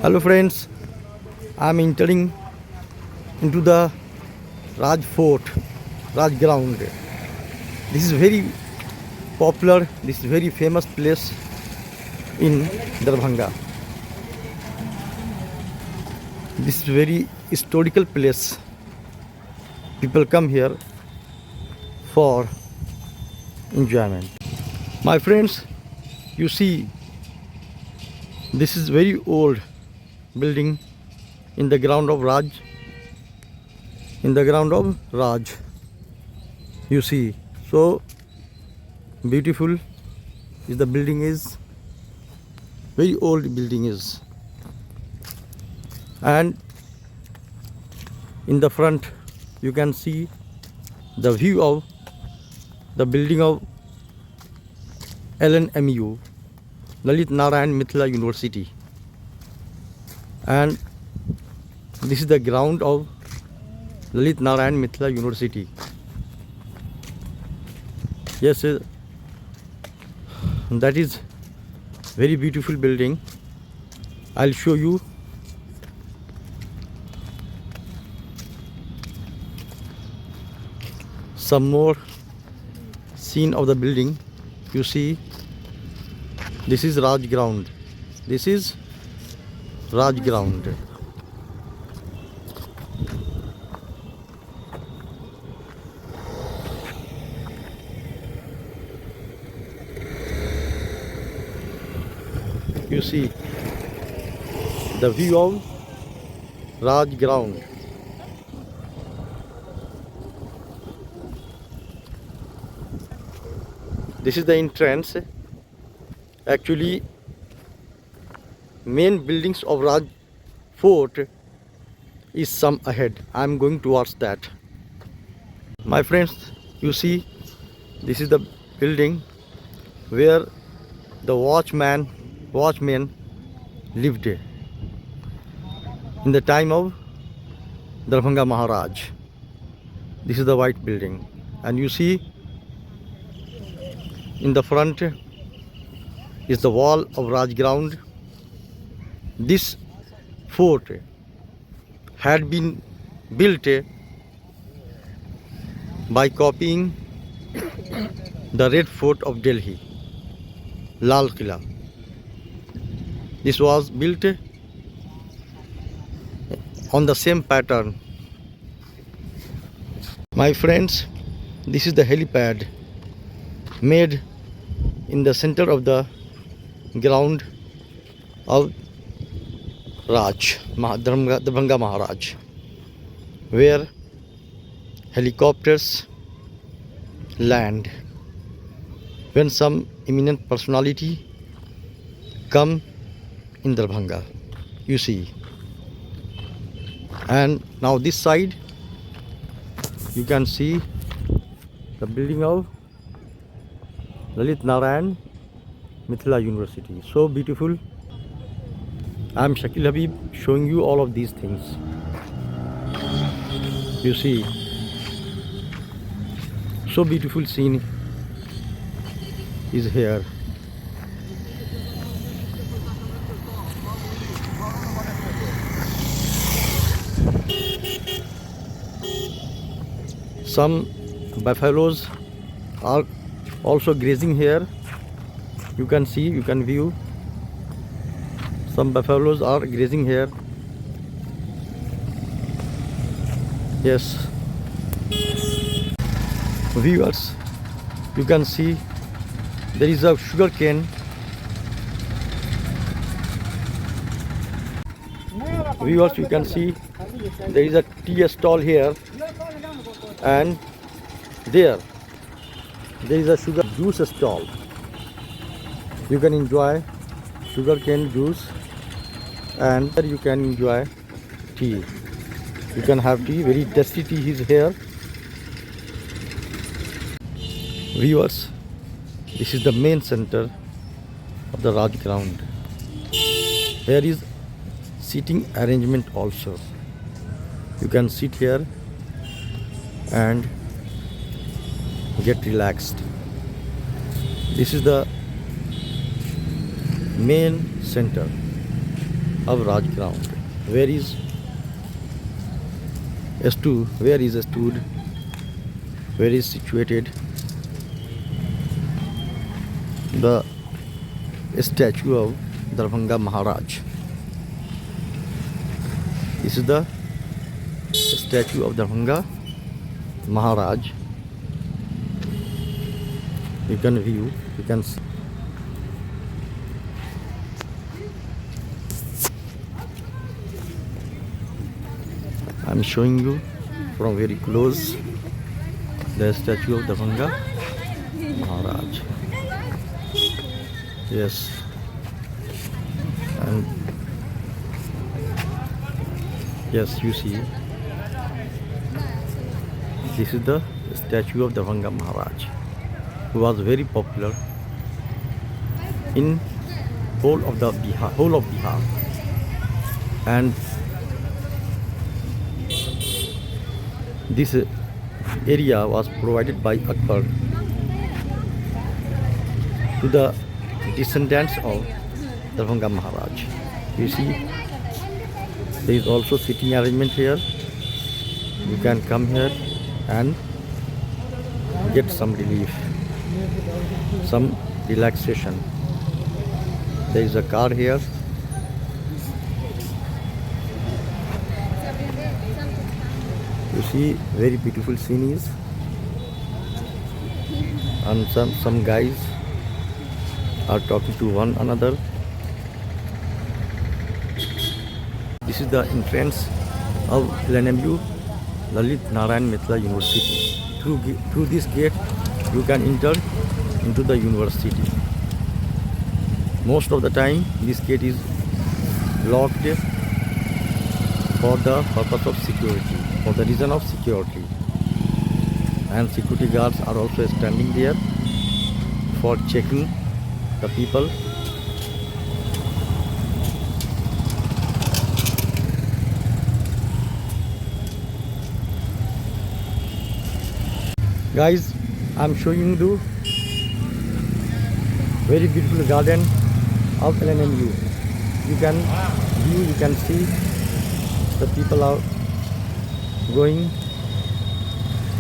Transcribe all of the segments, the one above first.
Hello friends, I am entering into the Raj Fort, Raj ground. This is very popular, this is very famous place in Darbhanga. This is very historical place. People come here for enjoyment. My friends, you see, this is very old building in the ground of Raj. In the ground of Raj, you see, so beautiful is the building is. Very old building is, and in the front you can see the view of the building of LNMU, Lalit Narayan Mithila University, and this is the ground of Lalit Narayan Mithila University. Yes, that is very beautiful building. I'll show you. Some more scene of the building. You see, this is Raj ground. This is Raj ground. You see the view of Raj ground. This is the entrance. Actually, main buildings of Raj Fort is some ahead. I am going towards that. My friends, you see, this is the building where the watchman lived in the time of Darbhanga Maharaj. This is the white building, and you see in the front is the wall of Raj ground. This fort had been built by copying the Red Fort of Delhi, Lal Qila. This was built on the same pattern. My friends, this is the helipad made in the center of the ground of Raj, Darbhanga Maharaj, where helicopters land when some eminent personality come in Darbhanga, you see. And now this side you can see the building of Lalit Narayan Mithila University. So beautiful. I am Shakil Habib showing you all of these things. You see, so beautiful scene is here. Some buffaloes are also grazing here. You can see, you can view. Some buffaloes are grazing here. Yes. Viewers, you can see there is a sugar cane. Viewers, you can see there is a tea stall here, and there is a sugar juice stall. You can enjoy sugar cane juice, and there you can enjoy tea. You can have tea, very tasty tea is here. Viewers, this is the main center of the Raj ground. There is seating arrangement also. You can sit here and get relaxed. This is the main center. of Raj ground. Where is stood? Where is situated the statue of Darbhanga Maharaj? This is the statue of Darbhanga Maharaj. You can view, you can see. I'm showing you from very close the statue of Darbhanga Maharaj. Yes, and yes, you see, this is the statue of Darbhanga Maharaj, who was very popular in whole of Bihar, and this area was provided by Akbar to the descendants of Darbhanga Maharaj. You see, there is also sitting arrangement here. You can come here and get some relief, some relaxation. There is a car here. You see, very beautiful scenes, and some guys are talking to one another. This is the entrance of LNMU, Lalit Narayan Mitra University. Through this gate, you can enter into the university. Most of the time, this gate is locked for the purpose of security, for the reason of security. And security guards are also standing there for checking the people. Guys, I'm showing you very beautiful garden of LNMU. You can view, you can see the people are going,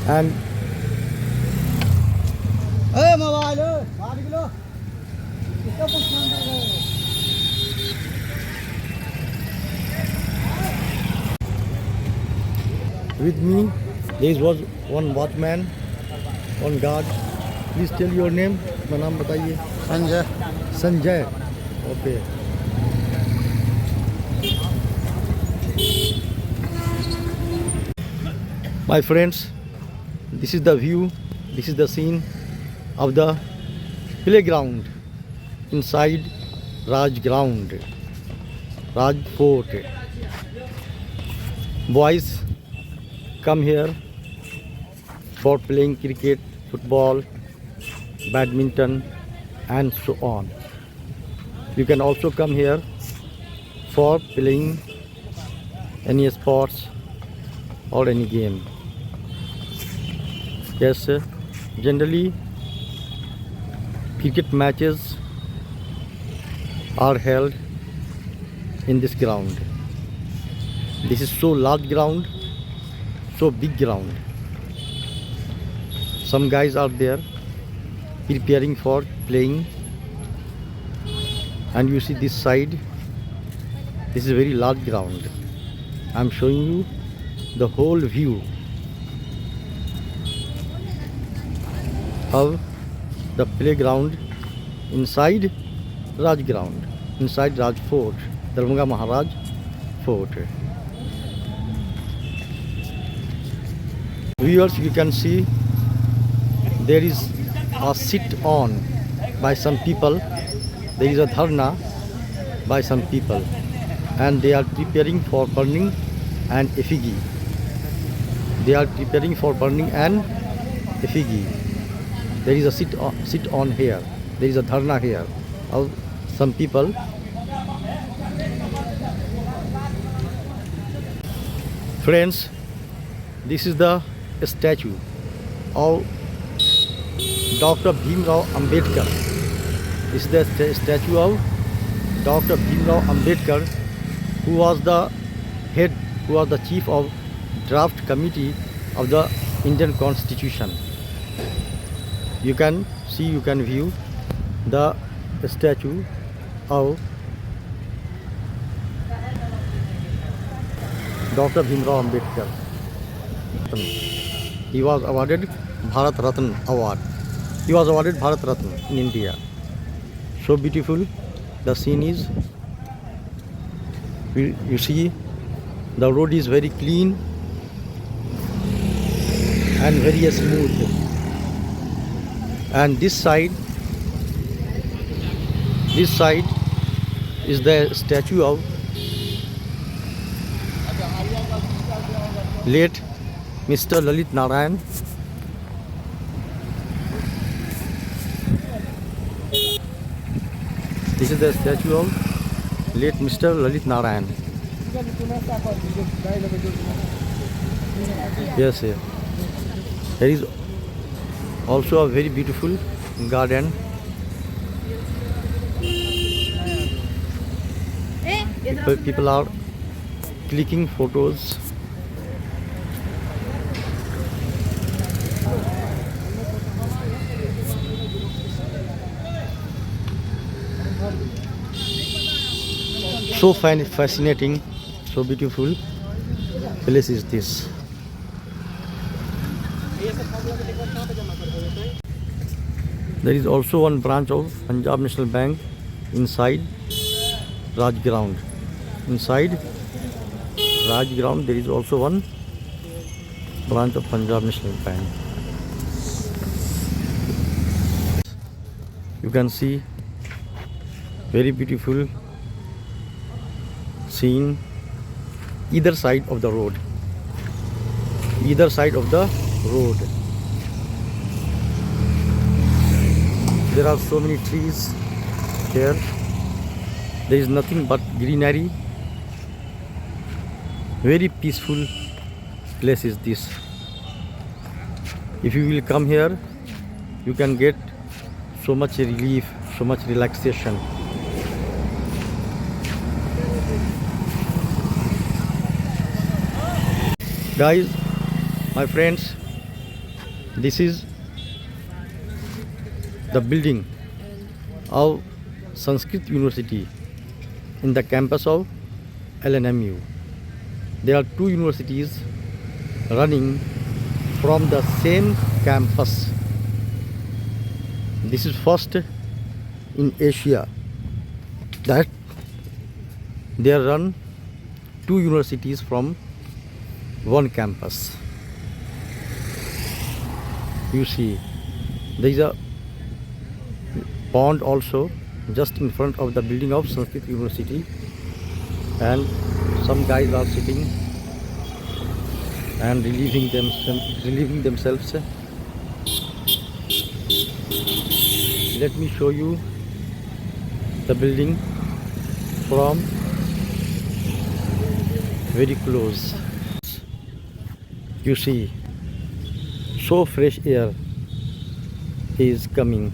and with me there was one watchman, one guard. Please tell your name. अपना नाम बताइए. Sanjay. Sanjay. Okay. My friends, this is the view, this is the scene of the playground inside Raj ground, Raj Fort. Boys come here for playing cricket, football, badminton, and so on. You can also come here for playing any sports or any game. Yes, generally cricket matches are held in this ground. This is so large ground, so big ground. Some guys are there preparing for playing, and you see this side, this is a very large ground. I'm showing you the whole view of the playground inside Raj ground, inside Raj Fort, Darbhanga Maharaj Fort. Viewers, you can see there is a sit on by some people, there is a dharna by some people, and they are preparing for burning an effigy. They are preparing for burning an effigy. There is a sit on here. There is a dharna here of some people. Friends, this is the statue of Dr. Bhimrao Ambedkar. This is the statue of Dr. Bhimrao Ambedkar, who was the head, who was the chief of draft committee of the Indian Constitution. You can see, you can view the statue of Dr. Bhimrao Ambedkar. He was awarded Bharat Ratna award. He was awarded Bharat Ratna in India. So beautiful the scene is. You see the road is very clean and very smooth. And this side is the statue of late Mr. Lalit Narayan. This is the statue of late Mr. Lalit Narayan. Yes, yes. There is also a very beautiful garden. People are clicking photos. So fascinating, so beautiful place is this. There is also one branch of Punjab National Bank inside Raj Ground. Inside Raj Ground there is also one branch of Punjab National Bank. You can see very beautiful scene either side of the road. Either side of the road. There are so many trees here. There is nothing but greenery. Very peaceful place is this. If you will come here, you can get so much relief, so much relaxation. Guys, my friends, this is the building of Sanskrit University in the campus of LNMU. There are two universities running from the same campus. This is first in Asia that they run two universities from one campus. You see, there is a pond also just in front of the building of Sanskrit University, and some guys are sitting and relieving themselves. Let me show you the building from very close. You see, so fresh air is coming.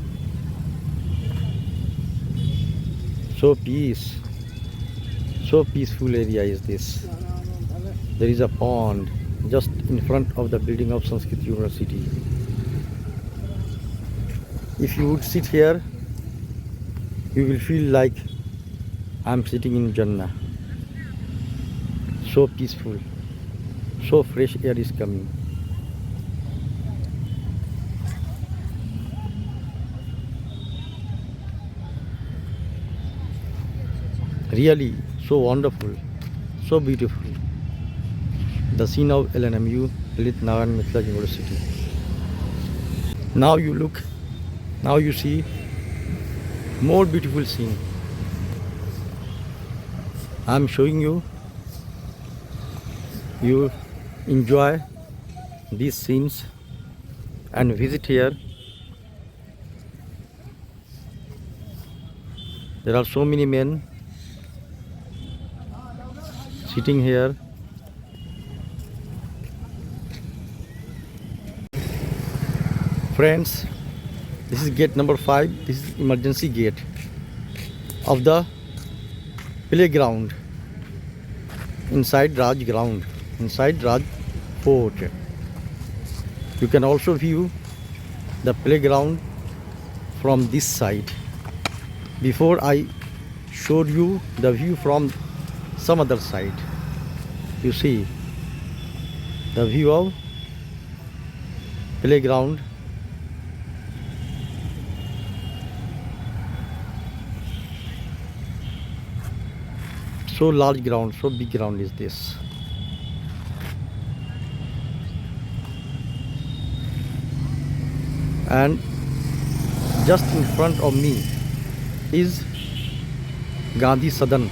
So peaceful area is this. There is a pond just in front of the building of Sanskrit University. If you would sit here, you will feel like I'm sitting in Jannah. So peaceful, so fresh air is coming. Really so wonderful, so beautiful. The scene of LNMU, Lalit Narayan Mitra University. Now you look, now you see more beautiful scene. I am showing you. You enjoy these scenes and visit here. There are so many men sitting here. Friends, this is gate number 5. This is emergency gate of the playground inside Raj ground, inside Raj fort. You can also view the playground from this side. Before I showed you the view from some other side. You see the view of playground. So large ground, so big ground is this. And just in front of me is Gandhi Sadan,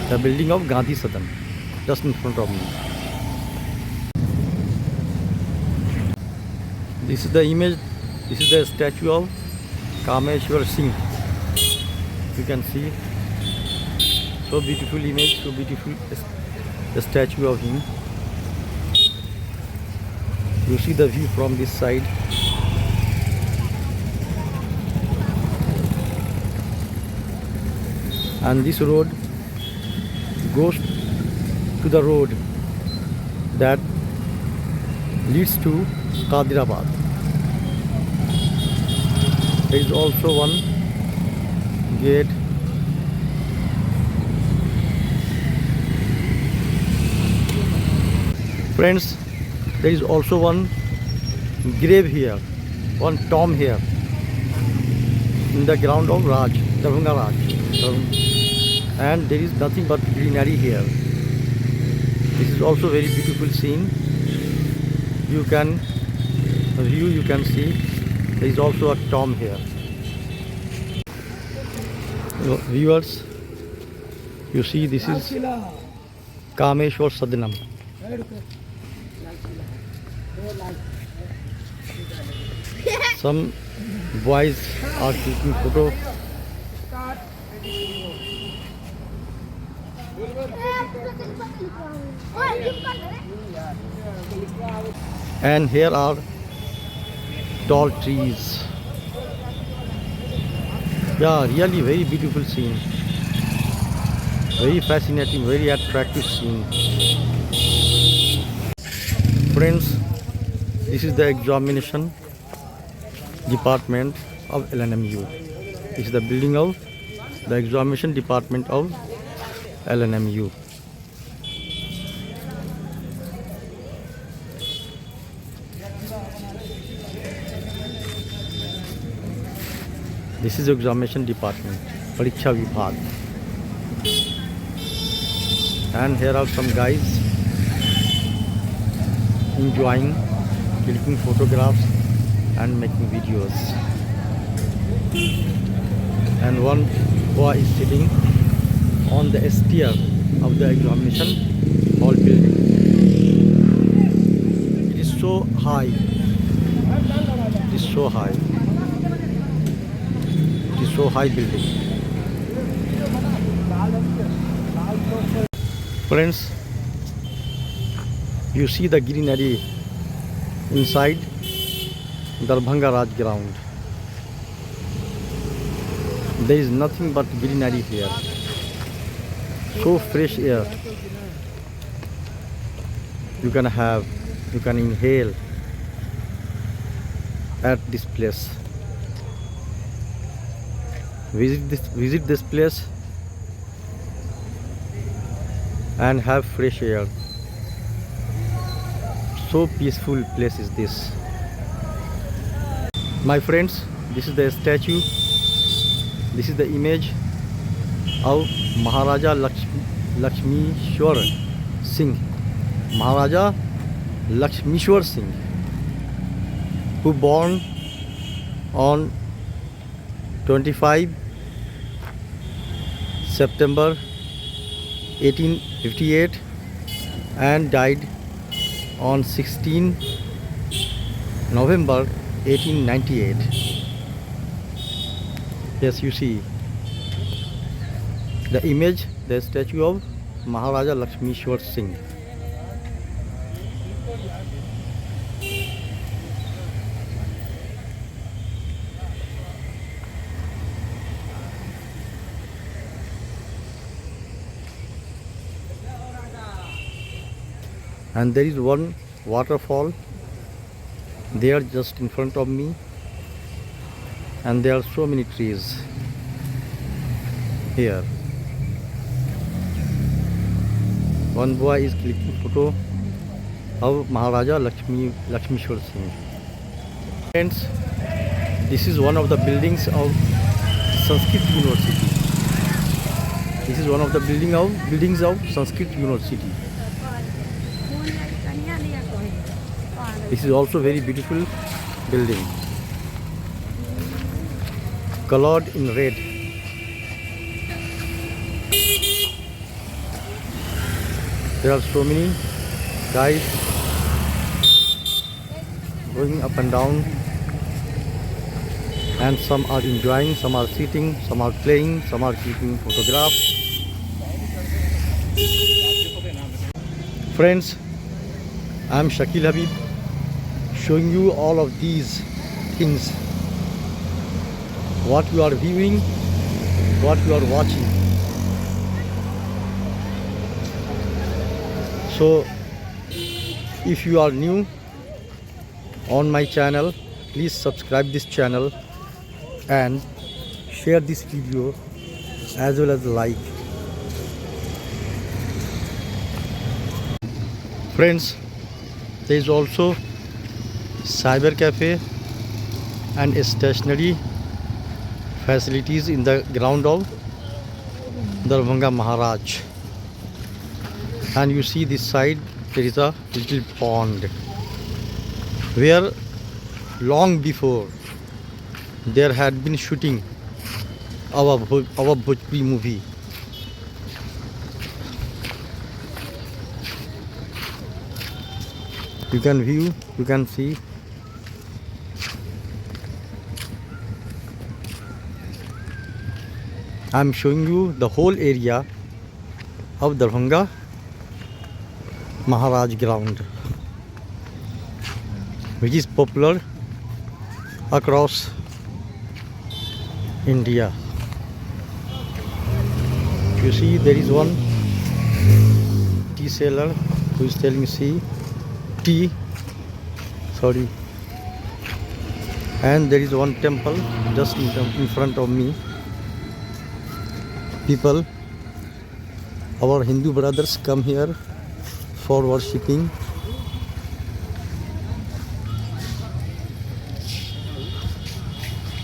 the building of Gandhi Sadan, just in front of me. This is the image, this is the statue of Kameshwar Singh. You can see, so beautiful image, so beautiful the statue of him. You see the view from this side. And this road goes to the road that leads to Kadirabad. There is also one gate. Friends, there is also one grave here, one tomb here in the ground of Raj, Darbhanga Raj. And there is nothing but greenery here. This is also very beautiful scene. You can view, you can see there is also a tomb here. Viewers, you see this is Kameshwar Sadanam. Some boys are taking photo. And here are tall trees. Yeah, really very beautiful scene. Very fascinating, very attractive scene. Friends, this is the examination department of LNMU. This is the building of the examination department of LNMU. This is examination department, Pariksha Vibhag. And here are some guys enjoying, clicking photographs and making videos. And one boy is sitting on the stair of the examination hall building. It is so high. It is so high. It is so high building. Friends, you see the greenery inside Darbhanga Raj ground. There is nothing but greenery here. So fresh air you can have, you can inhale at this place. Visit this place and have fresh air. So peaceful place is this. My friends, this is the statue. This is the image of Maharaja Lakshmishwar Singh. Maharaja Lakshmishwar Singh, who born on 25 September 1858 and died on 16 November 1898. Yes, you see the image, the statue of Maharaja Lakshmishwar Singh. and there is one waterfall there just in front of me, and there are so many trees here. One boy is clicking photo of Maharaja Lakshmishwar Singh. Friends, this is one of the buildings of Sanskrit University. This is one of the buildings of Sanskrit University. This is also very beautiful building, colored in red. There are so many guys going up and down, and some are enjoying, some are sitting, some are playing, some are taking photographs. Friends, I am Shakil Habib, showing you all of these things, what you are viewing, what you are watching. So if you are new on my channel, please subscribe this channel and share this video as well as like. Friends, there is also cyber cafe and stationery facilities in the ground of Darbhanga Maharaj. And you see this side, there is a little pond where long before there had been shooting our Bhojpuri movie. You can view, you can see. I am showing you the whole area of Darbhanga Maharaj ground, which is popular across India. You see, there is one tea seller who is telling tea, and there is one temple just in front of me. People, our Hindu brothers, come here for worshipping.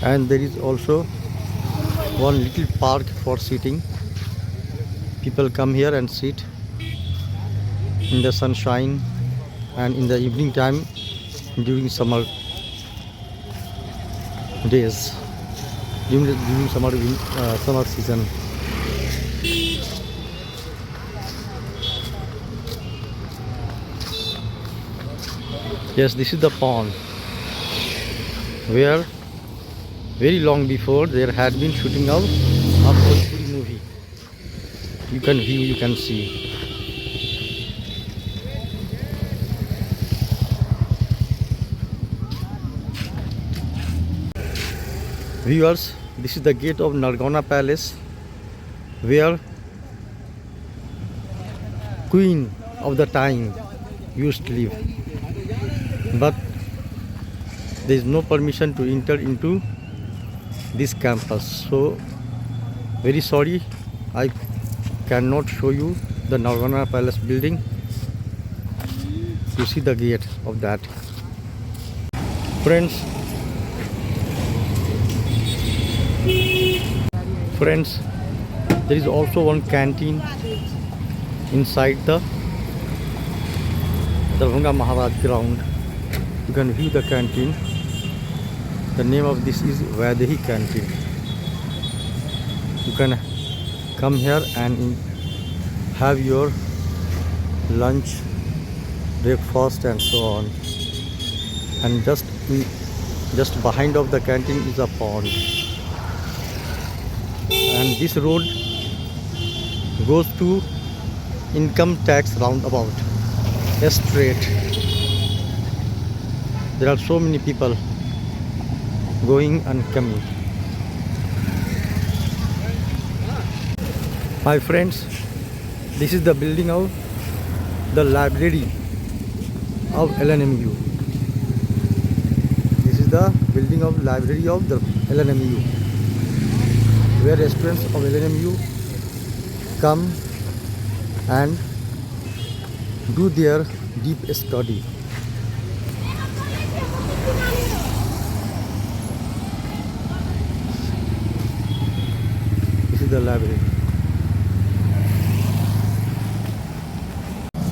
And there is also one little park for sitting. People come here and sit in the sunshine and in the evening time during summer days, during summer season. Yes, this is the pond where very long before there had been shooting of a Bhojpuri movie. You can view, you can see. Viewers, this is the gate of Nargona Palace, where Queen of the time used to live. But there is no permission to enter into this campus. So very sorry, I cannot show you the Nargona Palace building. You see the gate of that. Friends, there is also one canteen inside the Darbhanga Maharaj ground. You can view the canteen. The name of this is Vaidehi Canteen. You can come here and have your lunch, breakfast and so on. And just behind of the canteen is a pond. And this road goes to income tax roundabout, straight. There are so many people going and coming. My friends, this is the building of the library of LNMU. This is the building of library of the LNMU, where students of LNMU come and do their deep study. This is the library.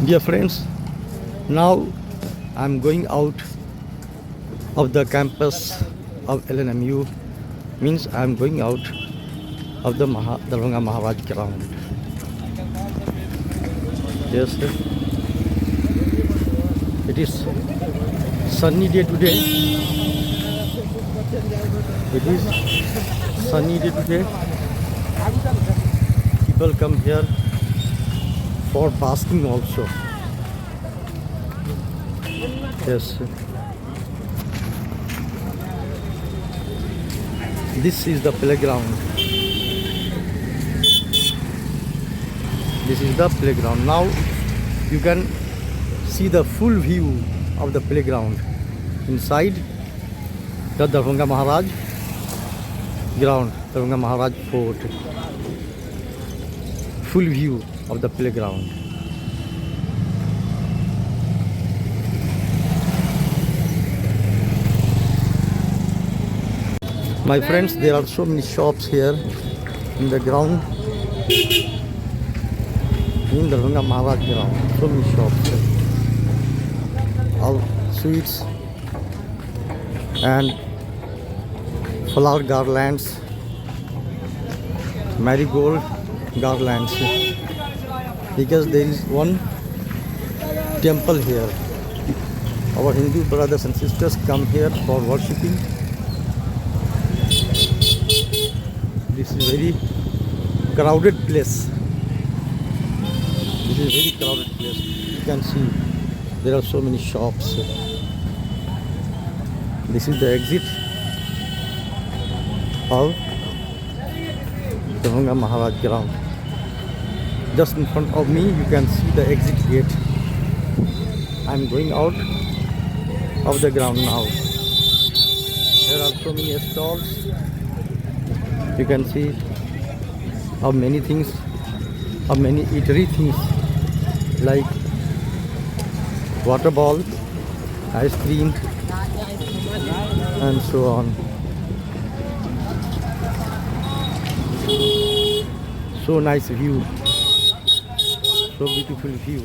Dear friends, now I am going out of the campus of LNMU, means I am going out of the Darbhanga Maharaj ground. Yes, sir. It is sunny day today. It is sunny day today. People come here for basking also. Yes. This is the playground. This is the playground. Now you can see the full view of the playground inside the Darbhanga Maharaj ground, Darbhanga Maharaj fort. Full view of the playground. My friends, there are so many shops here in the ground, in Darbhanga Maharaj ground. So many shops here. All sweets and flower garlands, marigold garlands, because there is one temple here. Our Hindu brothers and sisters come here for worshipping. This is very crowded place. This is very crowded place. You can see there are so many shops. This is the exit of Darbhanga Maharaj ground. Just in front of me you can see the exit gate. I am going out of the ground now. There are so many stalls. You can see how many things, how many eatery things like water ball, ice cream and so on. So nice view, so beautiful view.